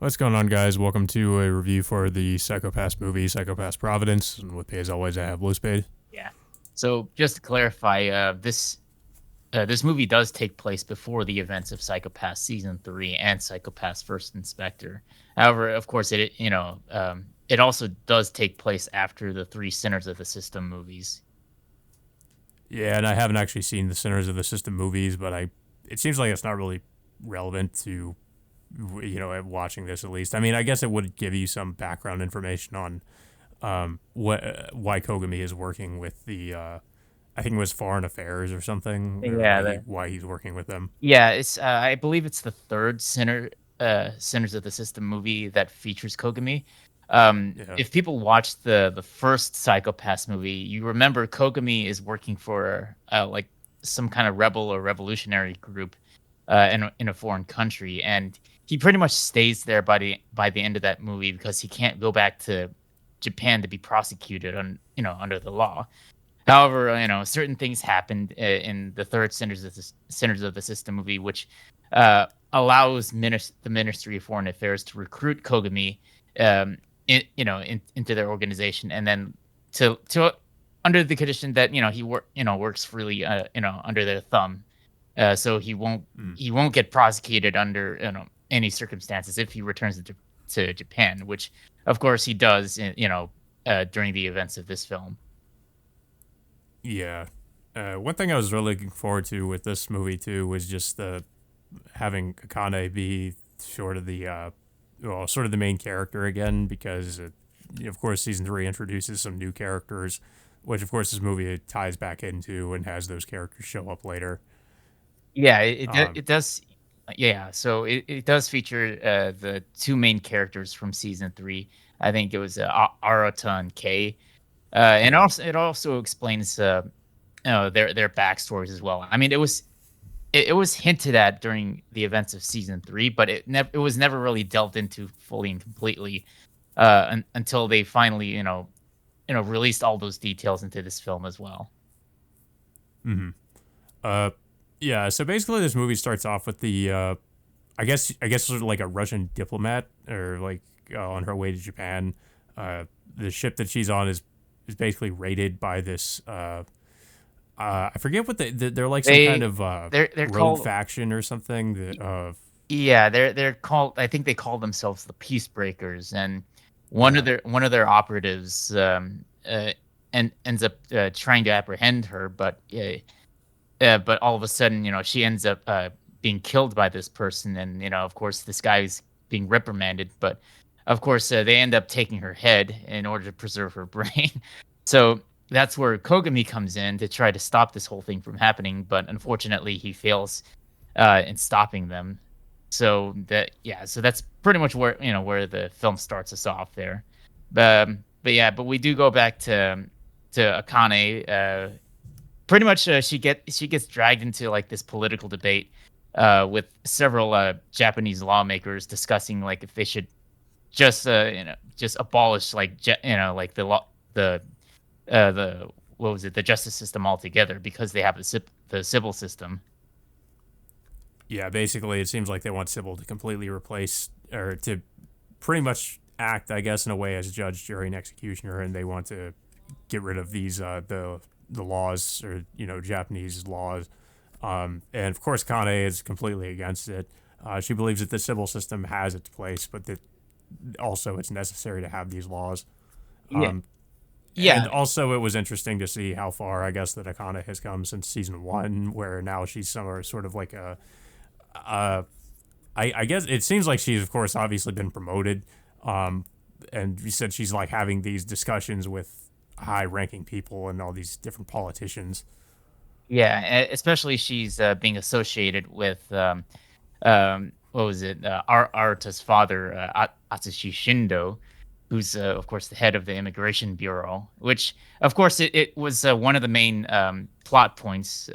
What's going on, guys? Welcome to a review for the Psychopath movie, Psychopath Providence. And with me, as always, I have Blue Spade. Yeah. So just to clarify, this movie does take place before the events of Psychopath season 3 and Psychopath's first inspector. However, of course, it also does take place after the three Sinners of the System movies. Yeah, and I haven't actually seen the Sinners of the System movies, but it seems like it's not really relevant to watching this at least. I mean, I guess it would give you some background information on why Kogami is working with the I think it was Foreign Affairs or something, or Yeah, the, why he's working with them. yeah. It's I believe it's the third Sinners of the System movie that features Kogami. Yeah, If people watched the first Psychopaths movie, you remember Kogami is working for like some kind of rebel or revolutionary group in a foreign country, and he pretty much stays there by the end of that movie because he can't go back to Japan to be prosecuted under the law. However, certain things happened in the third Sinners of the System movie, which allows the Ministry of Foreign Affairs to recruit Kogami, into their organization, and then to under the condition that works freely, under their thumb, so mm. he won't get prosecuted under any circumstances if he returns to Japan, which of course he does, during the events of this film. Yeah. One thing I was really looking forward to with this movie too was just having Akane be sort of sort of the main character again, because of course season 3 introduces some new characters, which of course this movie ties back into and has those characters show up later. Yeah, Um, it does. Yeah, so it does feature the two main characters from season 3. I think it was Arata and Kei, and yeah, also it also explains their backstories as well. I mean, it was hinted at during the events of season 3, but it was never really delved into fully and completely until they finally released all those details into this film as well. hmm uh, yeah. So basically, this movie starts off with I guess sort of like a Russian diplomat, or like on her way to Japan. The ship that she's on is basically raided by this. I forget what they're like, some kind They of they're rogue called faction or something. That Yeah, they're called. I think they call themselves the Peacebreakers, and yeah, one of their operatives ends up trying to apprehend her, but all of a sudden, she ends up being killed by this person, and of course, this guy's being reprimanded, but of course, they end up taking her head in order to preserve her brain. So that's where Kogami comes in to try to stop this whole thing from happening, but unfortunately, he fails in stopping them. So that's pretty much where the film starts us off there. But we do go back to Akane. Pretty much, she gets dragged into like this political debate with several Japanese lawmakers discussing like if they should just abolish like like the what was it, the justice system altogether, because they have the civil system. yeah. Basically, it seems like they want Sybil to completely replace, or to pretty much act, I guess, in a way as judge, jury, and executioner, and they want to get rid of these the laws, or Japanese laws. And of course, Kane is completely against it. She believes that the civil system has its place, but that also it's necessary to have these laws. Yeah, And yeah, also, it was interesting to see how far, I guess, that Akane has come since season 1, where now she's somewhere sort of like uh, I guess it seems like she's, of course, obviously been promoted. Um, and you said she's like having these discussions with high-ranking people and all these different politicians. yeah. Especially she's being associated with what was it? Aruta's father, Atsushi Shindo, who's of course the head of the immigration bureau. Which, of course, it was one of the main plot points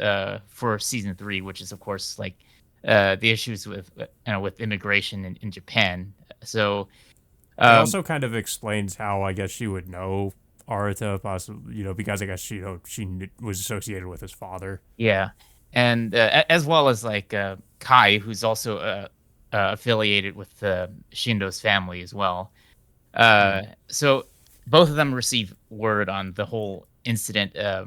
for season 3, which is of course like the issues with immigration in Japan. So It um, also kind of explains how, I guess, she would know Arata, possibly, because I guess she was associated with his father. yeah, and as well as like Kai, who's also affiliated with Shindo's family as well. Mm. So both of them receive word on the whole incident uh,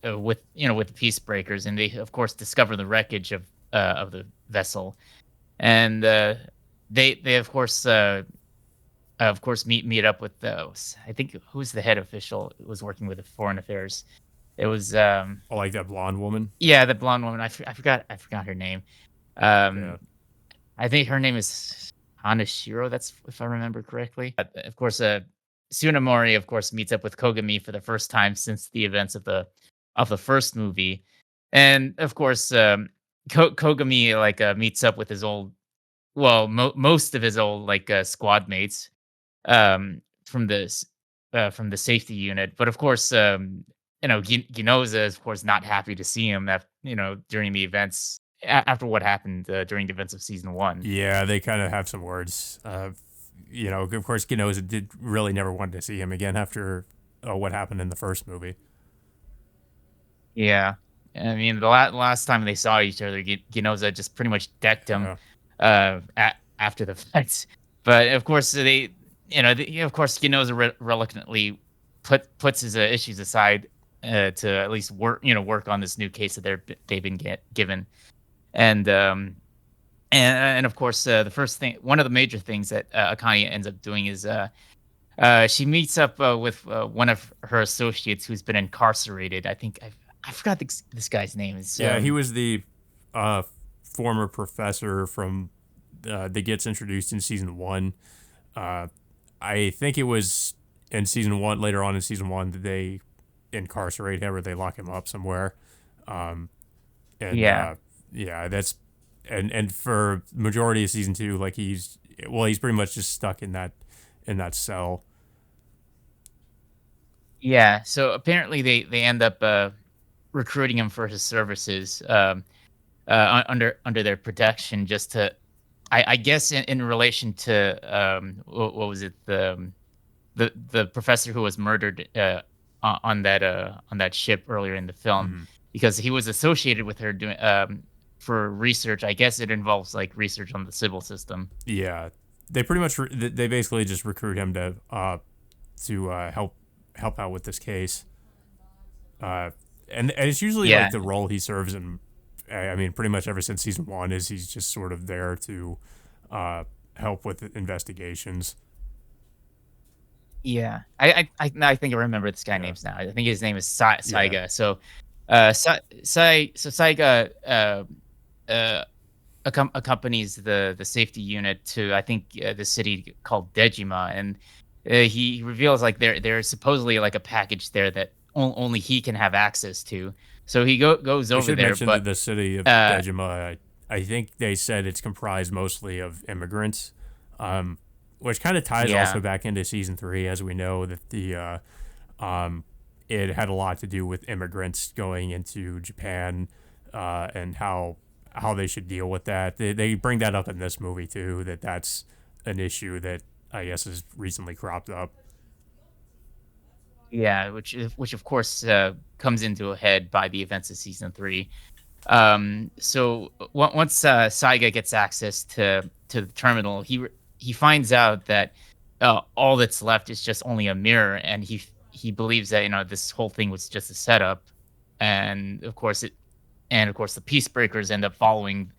with with the peace breakers, and they of course discover the wreckage of the vessel, and they of course meet up with those. I think who's the head official who was working with the foreign affairs. It was I like that blonde woman. yeah, the blonde woman. I forgot her name. Yeah. Um, I think her name is Hanashiro, that's if I remember correctly. Of course, Tsunemori, of course, meets up with Kogami for the first time since the events of the first movie, and of course, Kogami like meets up with his old, well, most of his old like squad mates from the safety unit, but of course, Ginoza is of course not happy to see him during the events after what happened during the events of season one. Yeah, they kind of have some words. Of course, Ginoza did really never want to see him again after what happened in the first movie. Yeah. I mean, the last time they saw each other, Ginoza just pretty much decked him Yeah. after the fact. But of course, of course, Ginoza reluctantly puts his issues aside to at least work on this new case that they've been given. And and of course, the first thing, one of the major things that Akane ends up doing is she meets up with one of her associates who's been incarcerated. I forgot this guy's name. Is Yeah, he was the uh, former professor from that gets introduced in season one. Uh, I think it was in season one, later on in season one, that they incarcerate him or they lock him up somewhere. Um, and yeah, yeah, and for majority of season two, like he's pretty much just stuck in that cell. yeah. So apparently they end up recruiting him for his services under their protection, just to I guess in relation to what was it, the professor who was murdered on that ship earlier in the film, Mhm. because he was associated with her doing for research. I guess it involves like research on the civil system. Yeah, they pretty much they basically just recruit him to help out with this case. Uh, and it's usually like Yeah, the role he serves in. I mean, pretty much ever since season one is he's just sort of there to uh, help with investigations. yeah. I think I remember this guy Yeah, names now. I think his name is yeah, Saiga. So, Saiga accompanies the safety unit to, I think, the city called Dejima, and he reveals like there's supposedly like a package there that only he can have access to. So he goes we over should there, mention that but the city of uh, Dejima. I think they said it's comprised mostly of immigrants, um, which kind of ties also yeah, back into season three, as we know that um, it had a lot to do with immigrants going into Japan and how they should deal with that. They bring that up in this movie too. That's an issue that I guess has recently cropped up. yeah, which of course comes into a head by the events of season three. So once Saiga gets access to the terminal, he finds out that all that's left is just only a mirror, and he believes that this whole thing was just a setup, and of course the peace breakers end up following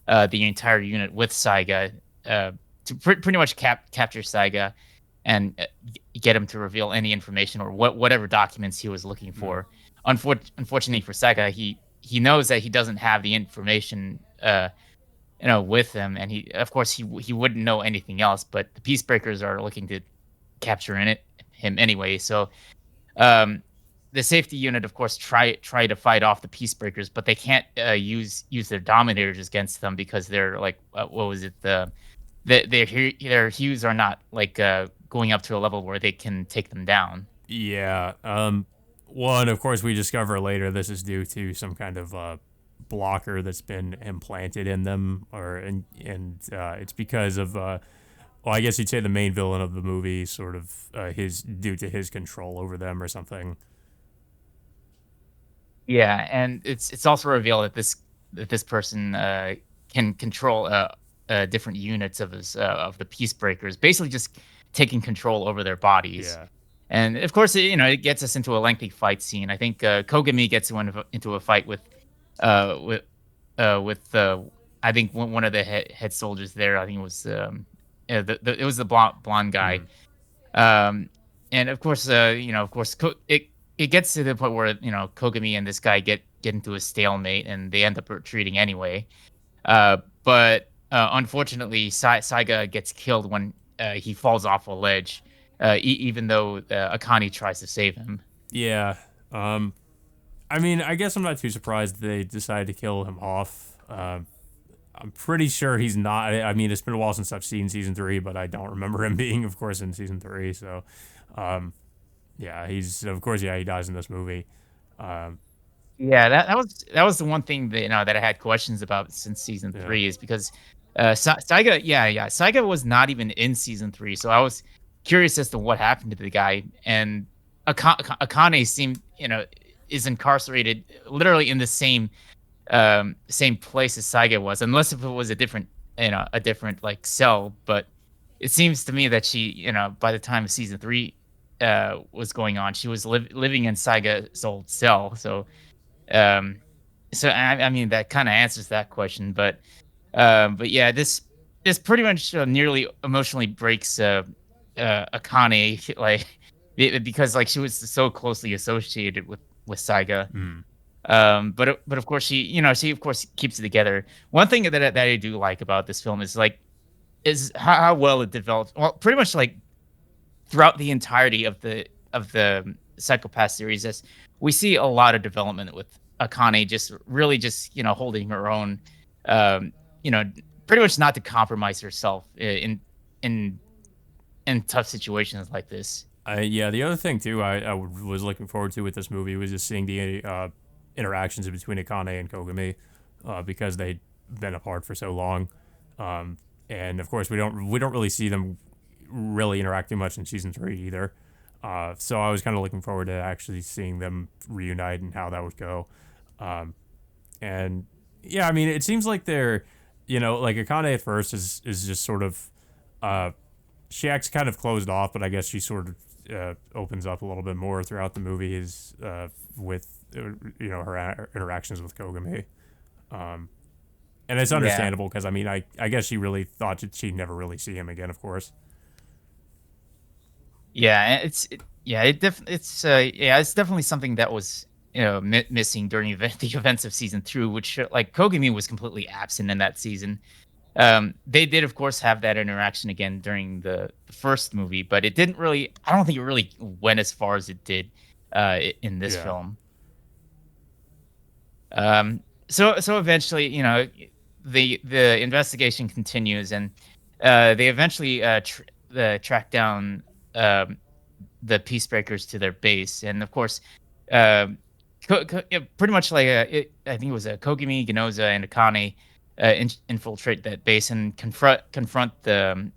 the entire unit with Saiga to pretty much capture Saiga and get him to reveal any information or whatever documents he was looking Mm. for. Unfortunately for Saiga, he knows that he doesn't have the information with him, and of course he wouldn't know anything else. But the peace breakers are looking to capture him anyway. So um, the safety unit, of course, try to fight off the peace breakers, but they can't use their dominators against them because they're like what was it, their hues are not like going up to a level where they can take them down. Yeah. One, of course, we discover later this is due to some kind of blocker that's been implanted in them, and it's because of well, I guess you'd say the main villain of the movie, sort of his due to his control over them or something. Yeah, and it's also revealed that this person can control different units of the peace breakers, basically just taking control over their bodies. Yeah. And of course, it gets us into a lengthy fight scene. I think Kogami gets into a fight uh, with with I think one of the head soldiers there. I think it was it was the blonde guy. Mm. Um, and of course, of course, it gets to the point where Kogami and this guy get into a stalemate, and they end up retreating anyway. But unfortunately, Saiga gets killed when he falls off a ledge, even though Akane tries to save him. Yeah. Um, I mean, I guess I'm not too surprised they decided to kill him off. I'm pretty sure he's not. I mean, it's been a while since I've seen season three, but I don't remember him being, of course, in season three. So, um, yeah, he's of course, yeah, he dies in this movie. Um, Yeah, that was the one thing that that I had questions about since season yeah. 3 is because Saiga, yeah, Saiga was not even in season 3, so I was curious as to what happened to the guy. And Akane seemed, is incarcerated literally in the same place as Saiga was, unless if it was a different like cell. But it seems to me that she, by the time season 3 was going on, she was living in Saiga's old cell. Um, I mean, that kind of answers that question. But yeah, this pretty much nearly emotionally breaks Akane, like because like she was so closely associated with Saiga. Mm. But of course she of course keeps it together. One thing that I do like about this film is like is how well it develops. Well, pretty much like throughout the entirety of the Psychopath series, as we see a lot of development with Akane just really just holding her own, um, you know, pretty much not to compromise herself in in tough situations like this. Yeah, the other thing too, was looking forward to with this movie was just seeing the interactions in between Akane and Kogami, because they'd been apart for so long, um, and of course we don't really see them really interacting much in season three either. So I was kind of looking forward to actually seeing them reunite and how that would go. Um, and yeah, I mean, it seems like they're, like Akane at first is just sort of, uh, she acts kind of closed off, but I guess she sort of opens up a little bit more throughout the movie is with her interactions with Kogami. Um, and it's Yeah. understandable because I mean I guess she really thought that she'd never really see him again, of course. Yeah, yeah, it's definitely something that was missing during the events of season 2, which like Kogami was completely absent in that season. They did, of course, have that interaction again during the first movie, but it didn't really. I don't think it really went as far as it did in this Yeah. film. So eventually, the investigation continues, and they eventually track down um, the peacebreakers to their base, and of course, um, yeah, pretty much like I think it was Kogami, Ginoza, and Akane infiltrate that base and confront the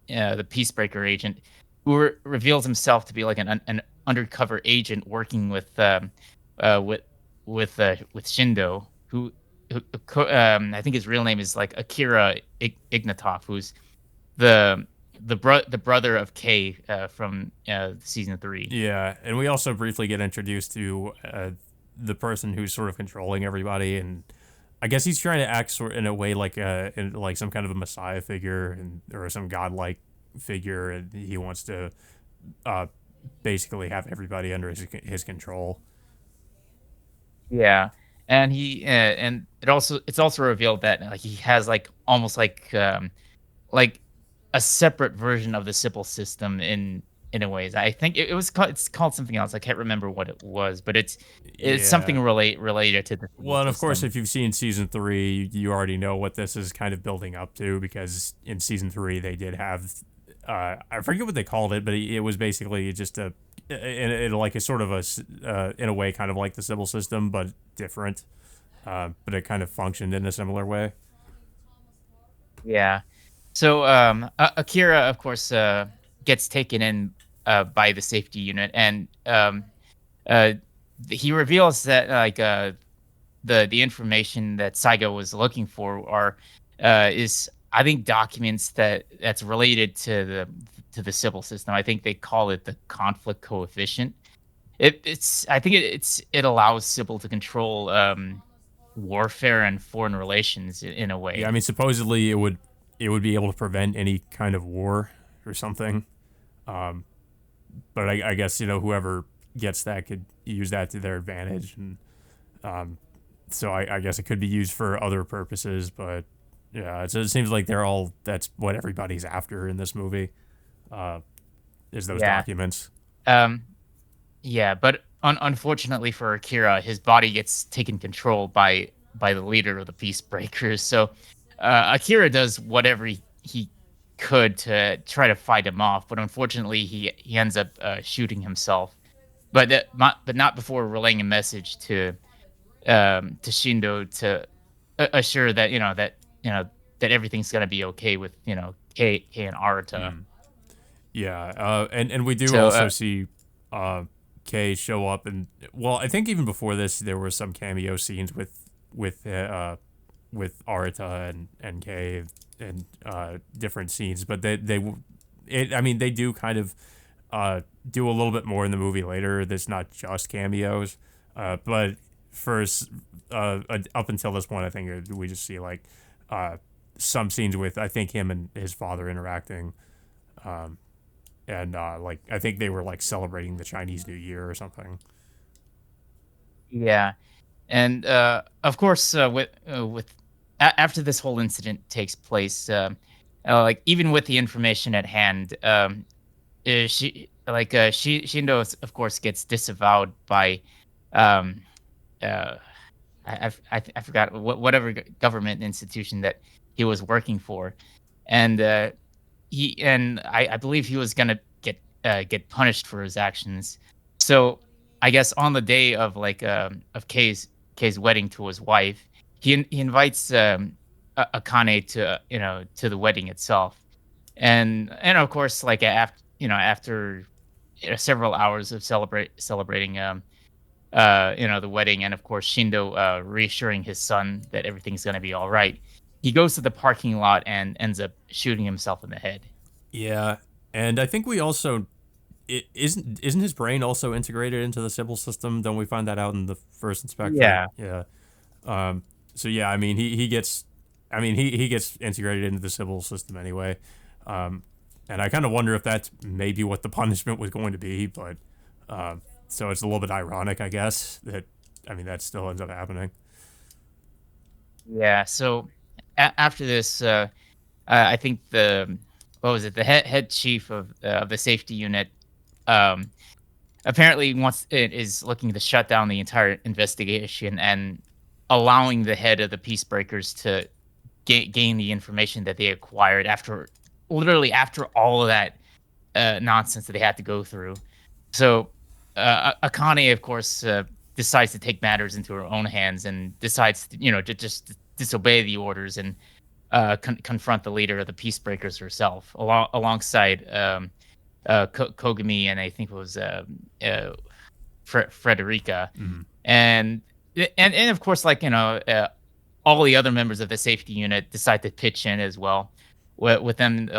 peacebreaker agent, who reveals himself to be like an undercover agent working uh, with with Shindo, I think his real name is like Akira Ignatov, who's the the brother of Kay from season 3. Yeah, and we also briefly get introduced to the person who's sort of controlling everybody, and I guess he's trying to act sort in a way like in like some kind of a messiah figure and or some godlike figure, and he wants to uh, basically have everybody under his control. Yeah, and it's also revealed that like he has like almost like a separate version of the Sybil system in a ways. I think it's called something else. I can't remember what it was, but it's Yeah. something related to the Sybil Well, and of course, system. if you've seen season three, you already know what this is kind of building up to because in season three they did have, I forget what they called it, but it was basically just in like a sort of in a way, kind of like the civil system, but different. But it kind of functioned in a similar way. Yeah. So Akira, of course, gets taken in by the safety unit, and uh, he reveals that the information that Saigo was looking for is I think documents that's related to the civil system. I think they call it the conflict coefficient. It's I think it allows Sybil to control warfare and foreign relations in a Yeah, I way. mean, supposedly it would be able to prevent any kind of war or something. Um, but I guess whoever gets that could use that to their advantage, and so I guess it could be used for other purposes. But yeah, it seems like that's what everybody's after in this movie, uh, is those Yeah. documents. Um, yeah, but unfortunately for Akira, his body gets taken control by the leader of the Peacebreakers. So Akira does whatever he could to try to fight him off, but unfortunately he ends up shooting himself. But not before relaying a message to Shindo to assure that that everything's gonna be okay with K and Arata. Mm. Yeah, and we do So also see uh, Kay show up, and well, I think even before this, there were some cameo scenes with Arata and Kay and different scenes, but I mean, they do kind of do a little bit more in the movie later. That's not just cameos, but first, up until this point, I think we just see like uh, some scenes with I think him and his father interacting. And like I think they were like celebrating the Chinese New Year or something. yeah, and of course after this whole incident takes place, like even with the information at hand, Shindo of course gets disavowed by um, uh, I forgot whatever government institution that he was working for, and I believe he was gonna get punished for his actions. So I guess on the day of of Kay's wedding to his wife, he invites Akane to to the wedding itself, and of course like after several hours of celebrating the wedding, and of course Shindo reassuring his son that everything's gonna be all right. He goes to the parking lot and ends up shooting himself in the head. Yeah, and I think we also isn't his brain also integrated into the Sybil system? Don't we find that out in the first inspectorate? Yeah. Yeah. Um. So yeah, I mean he gets, I mean he gets integrated into the Sybil system anyway. Um. And I kind of wonder if that's maybe what the punishment was going to be, but so it's a little bit ironic, I guess, that I mean that still ends up happening. Yeah. So after this, I think the what was it? The head chief of the safety unit um, apparently wants it is looking to shut down the entire investigation and allowing the head of the peacebreakers to gain the information that they acquired after literally after all of that nonsense that they had to go through. So Akane, of course, decides to take matters into her own hands and decides, to just disobey the orders and confront the leader of the peacebreakers herself, alongside Kogami and I think it was Frederica, Mm. and and of course, all the other members of the safety unit decide to pitch in as well, with them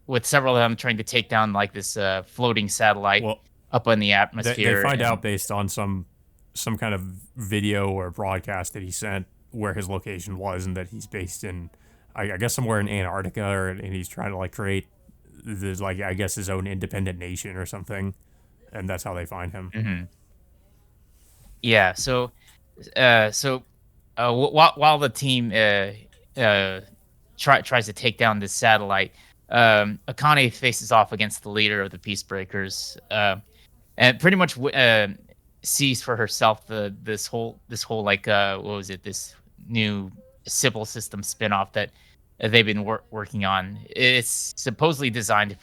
with several of them trying to take down like this floating satellite Well, up in the they atmosphere. find And out based on some kind of video or broadcast that he sent where his location was, and that he's based in I guess somewhere in Antarctica, and he's trying to like create this like I guess his own independent nation or something, and that's how they find him. Mhm. Yeah, while the team uh, tries to take down this satellite, Akane faces off against the leader of the Peacebreakers, and pretty much sees for herself this whole what was it, this new civil system spinoff that they've been working on. It's supposedly designed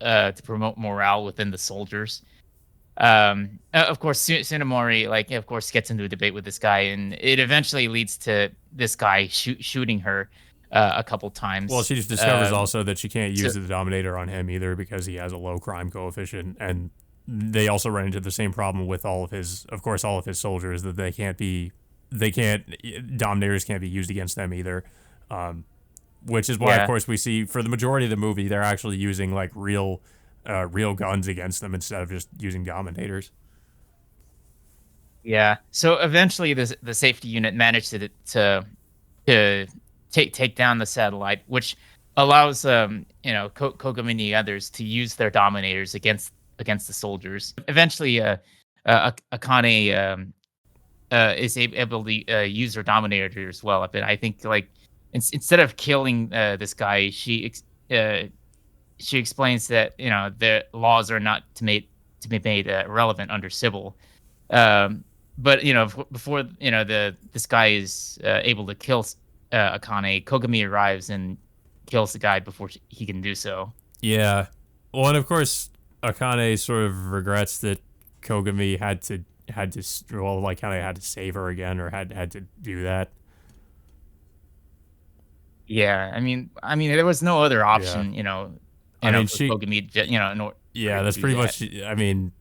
to promote morale within the soldiers. Of course, Tsunemori, of course, gets into a debate with this guy, and it eventually leads to this guy shooting her a couple Well, times. she just discovers also that she can't So use the Dominator on him either because he has a low crime coefficient, and they also run into the same problem with all of his soldiers, that they can't Dominators can't be used against them either. Um, which is why, of Yeah. course, we see for the majority of the movie they're actually using like real guns against them instead of just using dominators. Yeah. So eventually, the safety unit managed to take down the satellite, which allows Kogami and the others to use their dominators against the soldiers. Eventually, Akane is able to use her dominator as well. But I think like instead of killing this guy, she explains that the laws are not to be made relevant under civil. Um, but before the this guy is able to kill Akane, Kogami arrives and kills the guy before he can do so. Yeah. Well, and of course, Akane sort of regrets that Kogami well, like kind of had to save her again, or had to do that. Yeah, I mean, there was no other Yeah. option, I mean, for Kogami, for yeah, her to that's do pretty that. much. I mean,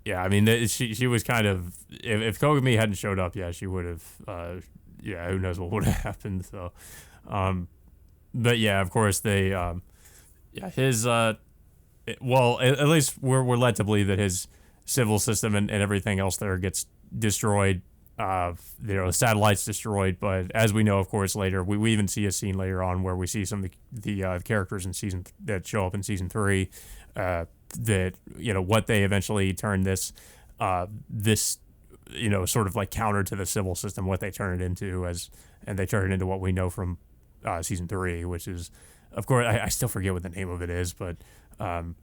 yeah, I mean, she was kind of if Kogami hadn't showed up, yeah, she would have. Yeah, who knows what would have happened? So, um, but yeah, of course they. Yeah, his well, at least we're led to believe that his civil system and everything else there gets destroyed. The satellites destroyed, but as we know, of course, later we even see a scene later on where we see some of the characters in season that show up in season three. That what they eventually turn this sort of like counter to the civil system, what they turn it into and they turn it into what we know from season three, which is, of course, I still forget what the name of it is, but um,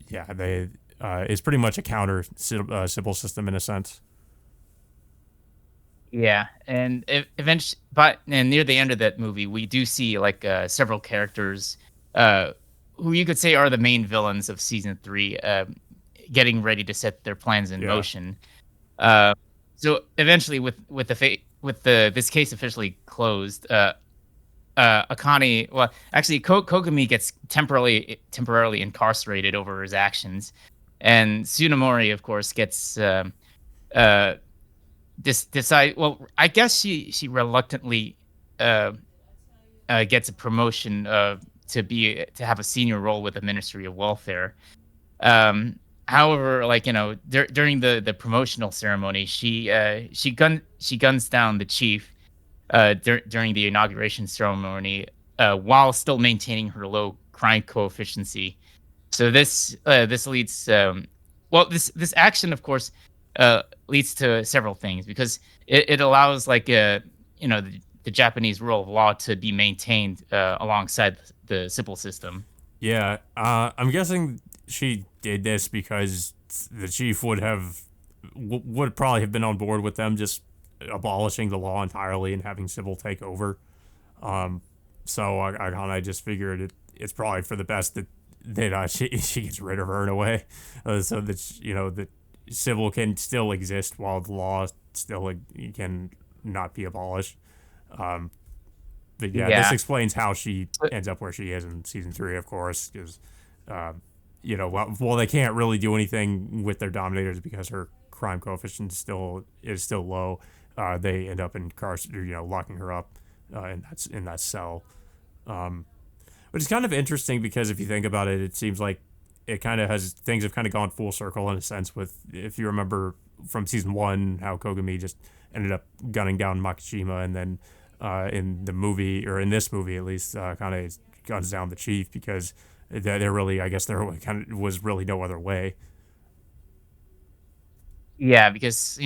yeah, they it's pretty much a counter civil system in a sense. Yeah, and eventually, but and near the end of that movie, we do see like several characters uh, who you could say are the main villains of season three, getting ready to set their plans in Yeah, motion. Uh, so eventually, with the this case officially closed, Akane, well, actually, Kogami gets temporarily incarcerated over his actions, and Tsunemori, of course, gets uh, decide. Well, I guess she reluctantly uh, gets a promotion to have a senior role with the Ministry of Welfare. However, like during the promotional ceremony, she guns down the chief during the inauguration ceremony while still maintaining her low crime coefficient. So this leads well this action of course leads to several things because it allows like the Japanese rule of law to be maintained alongside the civil system. yeah. I'm guessing she did this because the chief would probably have been on board with them just abolishing the law entirely and having civil take over. Um, so I kind of just figured it's probably for the best that she gets rid of her in a way, so that that civil can still exist while the law still can not be abolished. Um, but yeah, this Yeah. explains how she But- ends up where she is in season three, of course, because um, well, they can't really do anything with their dominators because her crime coefficient is still low. They end up locking her up in that cell. Um, which is kind of interesting because if you think about it, it seems like it kind of has things have kind of gone full circle in a sense. With if you remember from season one, how Kogami just ended up gunning down Makishima, and then in the movie or in this movie at least, kind of guns down the chief because there really, I guess, there kind of was really no other way. yeah, because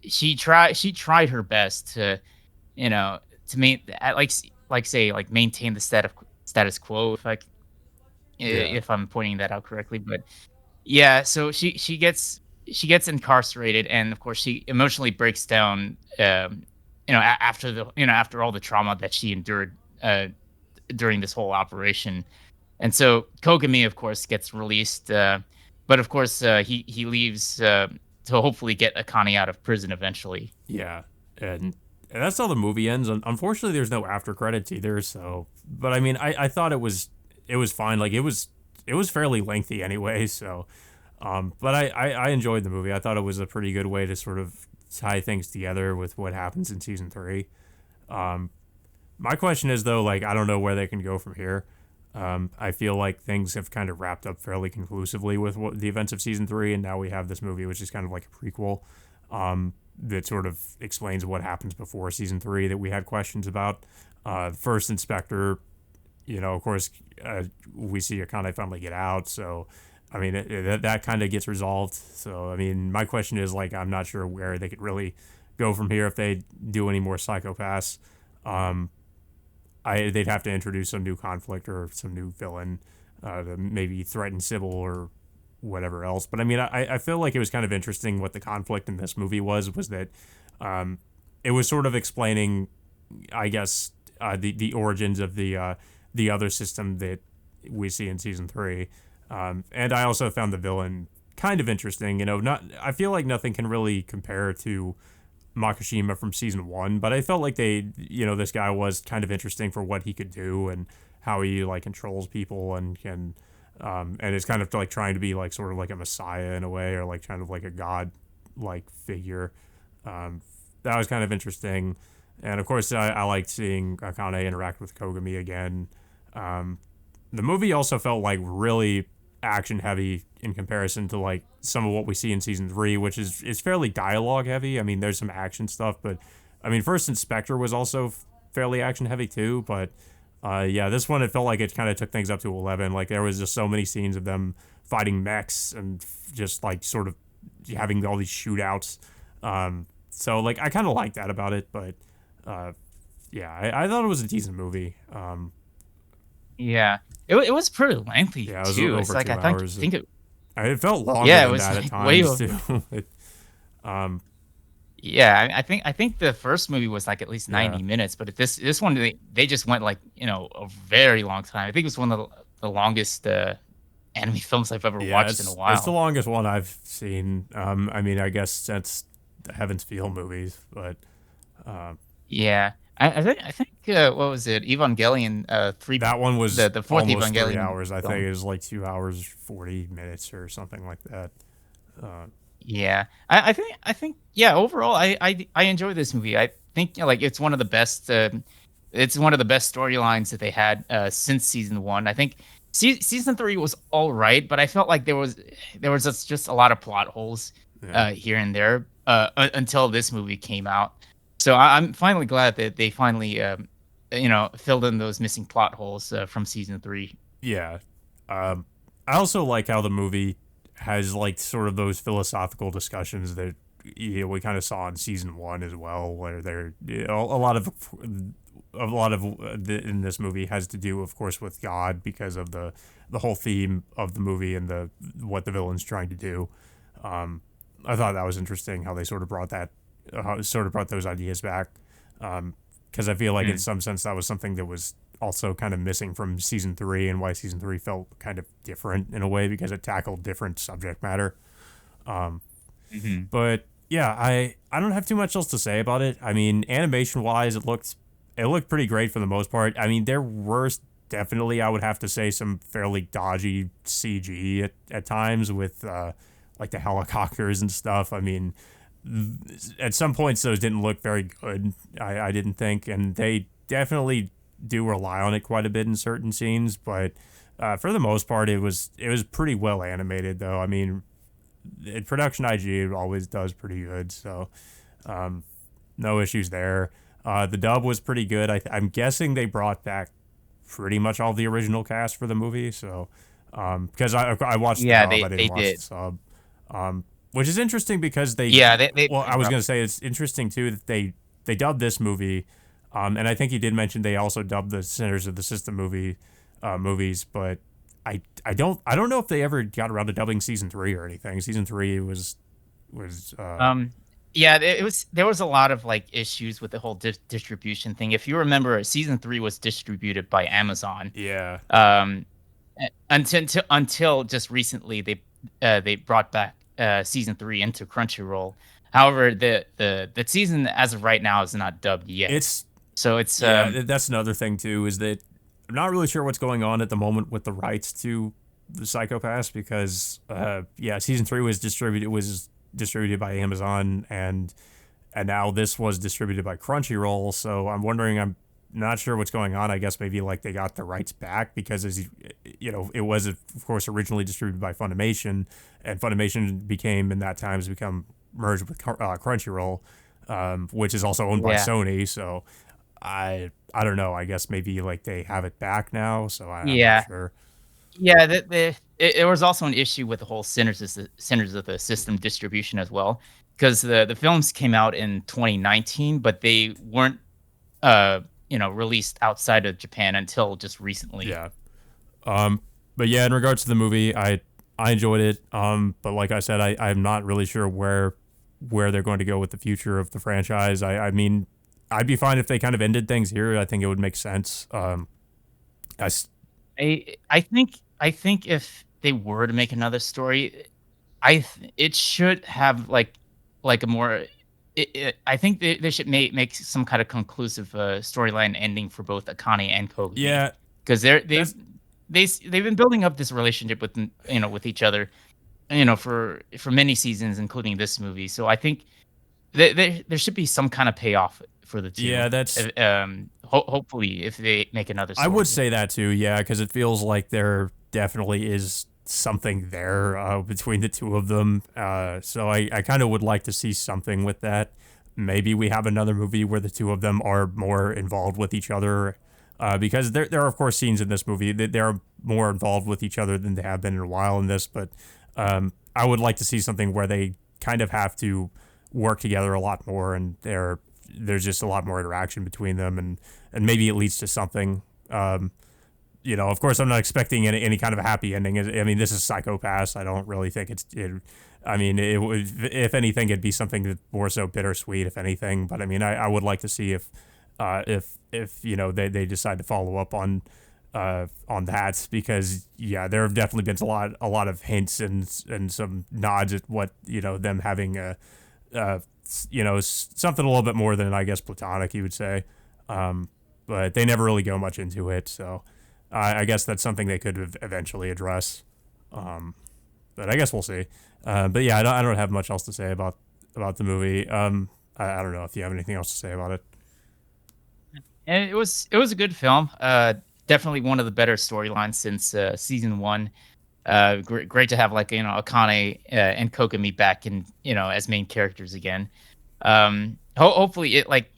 she tried her best to to say like maintain the status quo Yeah, if I'm pointing that out correctly. But yeah, so she gets incarcerated, and of course she emotionally breaks down. After after all the trauma that she endured during this whole operation, and so Kogami, of course, gets released. But of course, he leaves to hopefully get Akane out of prison eventually. yeah, and that's how the movie ends. Unfortunately, there's no after credits either. So, but I mean, I thought it was fine. Like it was fairly lengthy anyway. So, but I enjoyed the movie. I thought it was a pretty good way to sort of tie things together with what happens in season three. Um, My question is though, like I don't know where they can go from here. I feel like things have kind of wrapped up fairly conclusively with the events of season three, and now we have this movie, which is kind of like a prequel that sort of explains what happens before season three that we had questions about. First Inspector, of course, we see Akane finally get out, so I mean that kind of gets resolved. So I mean, my question is like I'm not sure where they could really go from here if they do any more psychopaths. Um, they'd have to introduce some new conflict or some new villain to maybe threaten Sybil or whatever else. But I mean, I feel like it was kind of interesting what the conflict in this movie was that it was sort of explaining, I guess, the origins of the other system that we see in season three. And I also found the villain kind of interesting. Not I feel like nothing can really compare to Makishima from season one, but I felt like this guy was kind of interesting for what he could do and how he like controls people and can, and is kind of like trying to be like sort of like a messiah in a way or like kind of like a god like figure. That was kind of interesting, and of course I liked seeing Akane interact with Kogami again. Um, the movie also felt like really action heavy in comparison to like some of what we see in season three, which is fairly dialogue heavy. I mean, there's some action stuff, but I mean, First Inspector was also fairly action heavy too. But yeah, this one it felt like it kind of took things up to 11. Like there was just so many scenes of them fighting mechs and just like sort of having all these shootouts. So like I kind of like that about it, but uh, yeah, I thought it was a decent movie. Yeah, it was pretty lengthy Yeah, it was too. It's over like two I think hours. think it. It felt longer Yeah, it than was that at like way times too. over. Um, Yeah, I think the first movie was like at least yeah, 90 minutes, but this one they just went like a very long time. I think it was one of the longest anime films I've ever yeah, watched in a it's the while. longest one I've seen. I mean, I guess since the Heaven's Feel movies, but um, Yeah, I think what was it? Evangelion three, that one was the fourth almost three Evangelion hours. I think film. it was like 2 hours 40 minutes or something like that. Uh, Yeah, I think yeah. Overall, I enjoy this movie. I think like it's one of the best. It's one of the best storylines that they had since season one. I think season three was all right, but I felt like there was just a lot of plot holes yeah, here and there until this movie came out. So I'm finally glad that they finally filled in those missing plot holes from season three. yeah. Um, I also like how the movie has like sort of those philosophical discussions that we kind of saw in season one as well, where there in this movie has to do, of course, with God because of the whole theme of the movie and the what the villain's trying to do. Um, I thought that was interesting how they sort of brought those ideas back. Because I feel like in Mm. some sense that was something that was also kind of missing from season three, and why season three felt kind of different in a way because it tackled different subject matter. Um, Hmm. but yeah, I don't have too much else to say about it. I mean, animation wise, it looked pretty great for the most part. I mean, there were definitely, I would have to say, some fairly dodgy CG at times with like the helicopters and stuff. I mean, at some points those didn't look very good. I didn't think, and they definitely do rely on it quite a bit in certain scenes. But for the most part, it was pretty well animated, though. I mean, production IG always does pretty good, so um, no issues there. The dub was pretty good. I'm guessing they brought back pretty much all the original cast for the movie, so because I watched the Yeah, dub, they I didn't they watch the did. sub, which is interesting because Yeah, they well, I was brought. gonna say it's interesting too that they dubbed this movie, and I think you did mention they also dubbed the Sinners of the System movies, but I don't know if they ever got around to dubbing season three or anything. Season three was Um, yeah, there was a lot of like issues with the whole distribution thing. If you remember, season three was distributed by Amazon. yeah. Um, until just recently, they brought back season three into Crunchyroll. However, the season as of right now is not dubbed yet. It's So it's Yeah, that's another thing too, is that I'm not really sure what's going on at the moment with the rights to the Psychopaths because yeah, season three was distributed by Amazon, and now this was distributed by Crunchyroll. So I'm wondering, I'm not sure what's going on. I guess maybe like they got the rights back because, it was of course originally distributed by Funimation, and Funimation became in that time has become merged with Crunchyroll, which is also owned by Yeah. Sony. So I don't know. I guess maybe like they have it back now. So I'm not Yeah. sure. Yeah, there was also an issue with the whole Centers of the System distribution as well, because the films came out in 2019, but they weren't, uh, released outside of Japan until just recently. Yeah. Um, but yeah, in regards to the movie, I enjoyed it. But like I said, I'm not really sure where they're going to go with the future of the franchise. I mean, I'd be fine if they kind of ended things here. I think it would make sense. I s- I think if they were to make another story, it should have like a more. I think they should make some kind of conclusive storyline ending for both Akane and Kogami, yeah, because that's they've been building up this relationship with each other, for many seasons, including this movie. So I think there should be some kind of payoff for the two. yeah, that's Hopefully, if they make another I would story. say that too. Yeah, because it feels like there definitely is something there between the two of them. So I kind of would like to see something with that. Maybe we have another movie where the two of them are more involved with each other. Because there are, of course, scenes in this movie that they're more involved with each other than they have been in a while in this. But I would like to see something where they kind of have to work together a lot more, and there's just a lot more interaction between them, and maybe it leads to something. Um, of course, I'm not expecting any kind of a happy ending. I mean, this is Psychopaths. I don't really think I mean, it would, if anything, it'd be something that's more so bittersweet, if anything. But I mean, I would like to see if they decide to follow up on that, because yeah, there have definitely been a lot of hints and some nods at what them having uh, something a little bit more than I guess platonic, you would say. Um, but they never really go much into it, so I guess that's something they could eventually address. Um, but I guess we'll see. But yeah, I don't have much else to say about the movie. I don't know if you have anything else to say about it. And it was a good film. Definitely one of the better storylines since season one. Great to have Akane and Kokomi back in as main characters again. Hopefully it like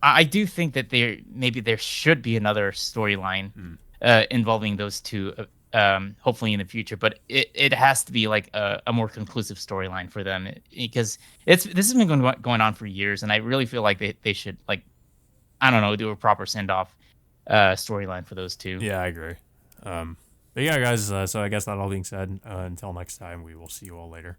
I do think that there should be another storyline Mm. involving those two. Hopefully in the future, but it has to be like a more conclusive storyline for them, because this has been going on for years, and I really feel like they should, like, I don't know, do a proper send off storyline for those two. Yeah, I agree. But yeah, guys. So I guess that all being said, until next time, we will see you all later.